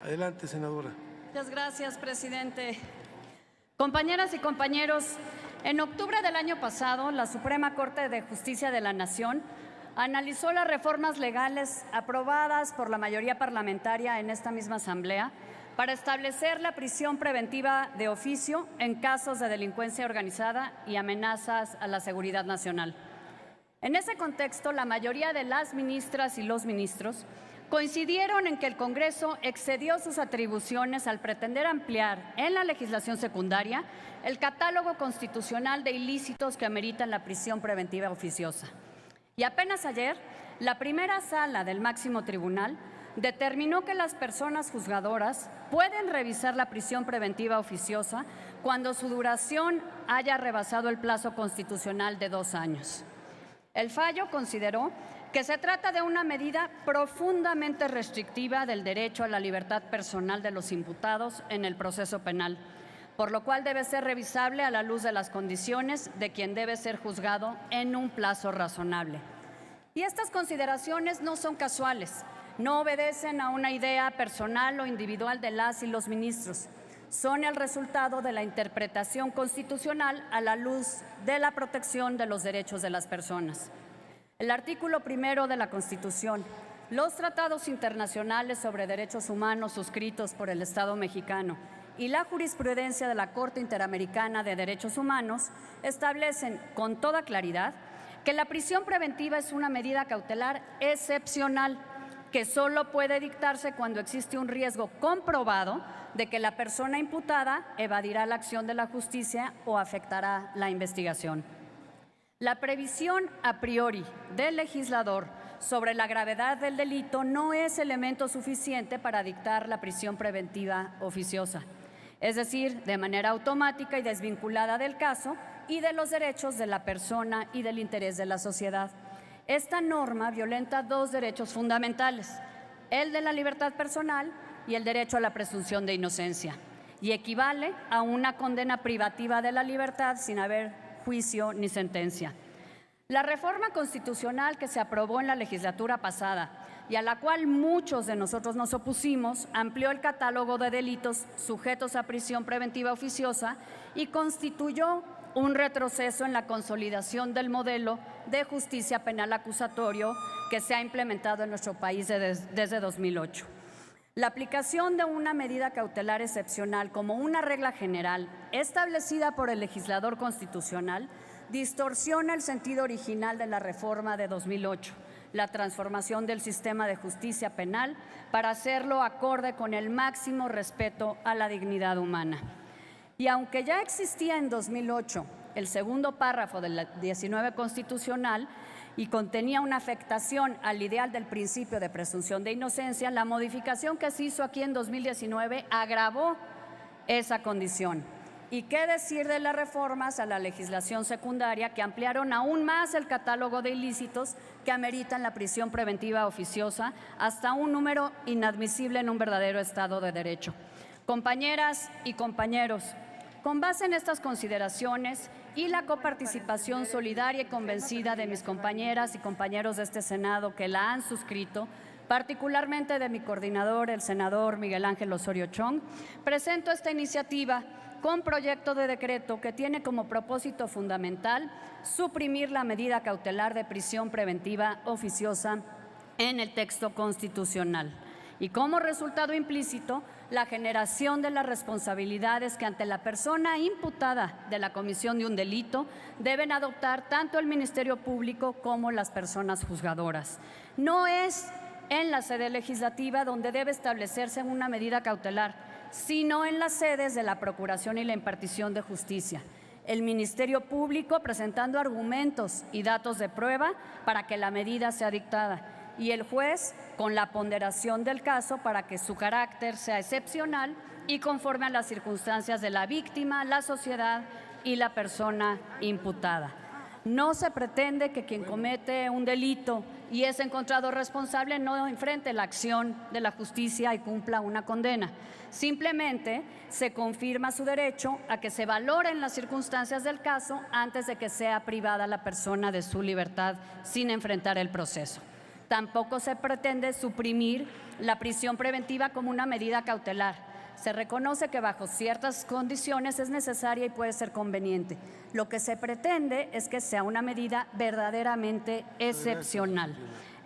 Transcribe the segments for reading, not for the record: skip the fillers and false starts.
Adelante, senadora. Muchas gracias, presidente. Compañeras y compañeros, en octubre del año pasado, la Suprema Corte de Justicia de la Nación analizó las reformas legales aprobadas por la mayoría parlamentaria en esta misma Asamblea para establecer la prisión preventiva de oficio en casos de delincuencia organizada y amenazas a la seguridad nacional. En ese contexto, la mayoría de las ministras y los ministros coincidieron en que el Congreso excedió sus atribuciones al pretender ampliar en la legislación secundaria el catálogo constitucional de ilícitos que ameritan la prisión preventiva oficiosa. Y apenas ayer, la primera sala del máximo tribunal determinó que las personas juzgadoras pueden revisar la prisión preventiva oficiosa cuando su duración haya rebasado el plazo constitucional de 2 años. El fallo consideró que se trata de una medida profundamente restrictiva del derecho a la libertad personal de los imputados en el proceso penal, por lo cual debe ser revisable a la luz de las condiciones de quien debe ser juzgado en un plazo razonable. Y estas consideraciones no son casuales, no obedecen a una idea personal o individual de las y los ministros. Son el resultado de la interpretación constitucional a la luz de la protección de los derechos de las personas. El artículo 1 de la Constitución, los tratados internacionales sobre derechos humanos suscritos por el Estado mexicano y la jurisprudencia de la Corte Interamericana de Derechos Humanos establecen con toda claridad que la prisión preventiva es una medida cautelar excepcional que solo puede dictarse cuando existe un riesgo comprobado de que la persona imputada evadirá la acción de la justicia o afectará la investigación. La previsión a priori del legislador sobre la gravedad del delito no es elemento suficiente para dictar la prisión preventiva oficiosa, es decir, de manera automática y desvinculada del caso y de los derechos de la persona y del interés de la sociedad. Esta norma violenta 2 derechos fundamentales, el de la libertad personal y el derecho a la presunción de inocencia, y equivale a una condena privativa de la libertad sin haber juicio ni sentencia. La reforma constitucional que se aprobó en la legislatura pasada y a la cual muchos de nosotros nos opusimos, amplió el catálogo de delitos sujetos a prisión preventiva oficiosa y constituyó un retroceso en la consolidación del modelo de justicia penal acusatorio que se ha implementado en nuestro país desde 2008. La aplicación de una medida cautelar excepcional como una regla general establecida por el legislador constitucional distorsiona el sentido original de la reforma de 2008, la transformación del sistema de justicia penal para hacerlo acorde con el máximo respeto a la dignidad humana. Y aunque ya existía en 2008 el segundo párrafo del 19 constitucional, y contenía una afectación al ideal del principio de presunción de inocencia, la modificación que se hizo aquí en 2019 agravó esa condición. ¿Y qué decir de las reformas a la legislación secundaria que ampliaron aún más el catálogo de ilícitos que ameritan la prisión preventiva oficiosa hasta un número inadmisible en un verdadero Estado de Derecho? Compañeras y compañeros, con base en estas consideraciones y la coparticipación solidaria y convencida de mis compañeras y compañeros de este Senado que la han suscrito, particularmente de mi coordinador, el senador Miguel Ángel Osorio Chong, presento esta iniciativa con proyecto de decreto que tiene como propósito fundamental suprimir la medida cautelar de prisión preventiva oficiosa en el texto constitucional y como resultado implícito la generación de las responsabilidades que ante la persona imputada de la comisión de un delito deben adoptar tanto el Ministerio Público como las personas juzgadoras. No es en la sede legislativa donde debe establecerse una medida cautelar, sino en las sedes de la Procuración y la impartición de justicia. El Ministerio Público presentando argumentos y datos de prueba para que la medida sea dictada y el juez con la ponderación del caso para que su carácter sea excepcional y conforme a las circunstancias de la víctima, la sociedad y la persona imputada. No se pretende que quien comete un delito y es encontrado responsable no enfrente la acción de la justicia y cumpla una condena. Simplemente se confirma su derecho a que se valoren las circunstancias del caso antes de que sea privada la persona de su libertad sin enfrentar el proceso. Tampoco se pretende suprimir la prisión preventiva como una medida cautelar. Se reconoce que bajo ciertas condiciones es necesaria y puede ser conveniente. Lo que se pretende es que sea una medida verdaderamente excepcional.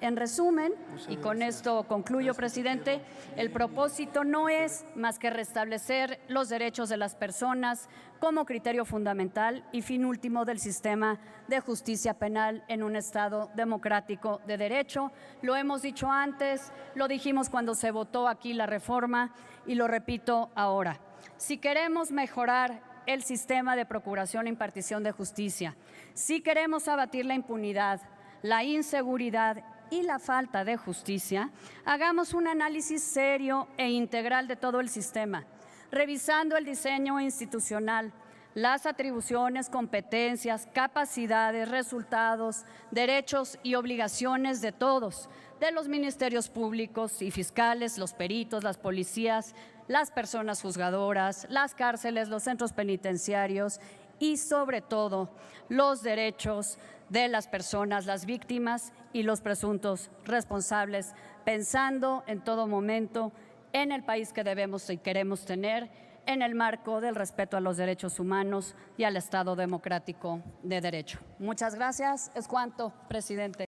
En resumen, y con esto concluyo, presidente, el propósito no es más que restablecer los derechos de las personas como criterio fundamental y fin último del sistema de justicia penal en un Estado democrático de derecho. Lo hemos dicho antes, lo dijimos cuando se votó aquí la reforma y lo repito ahora. Si queremos mejorar el sistema de procuración e impartición de justicia, si queremos abatir la impunidad, la inseguridad y la falta de justicia, hagamos un análisis serio e integral de todo el sistema, revisando el diseño institucional, las atribuciones, competencias, capacidades, resultados, derechos y obligaciones de todos, de los ministerios públicos y fiscales, los peritos, las policías, las personas juzgadoras, las cárceles, los centros penitenciarios y, sobre todo, los derechos de las personas, las víctimas y los presuntos responsables, pensando en todo momento en el país que debemos y queremos tener, en el marco del respeto a los derechos humanos y al Estado democrático de derecho. Muchas gracias. Es cuanto, presidente.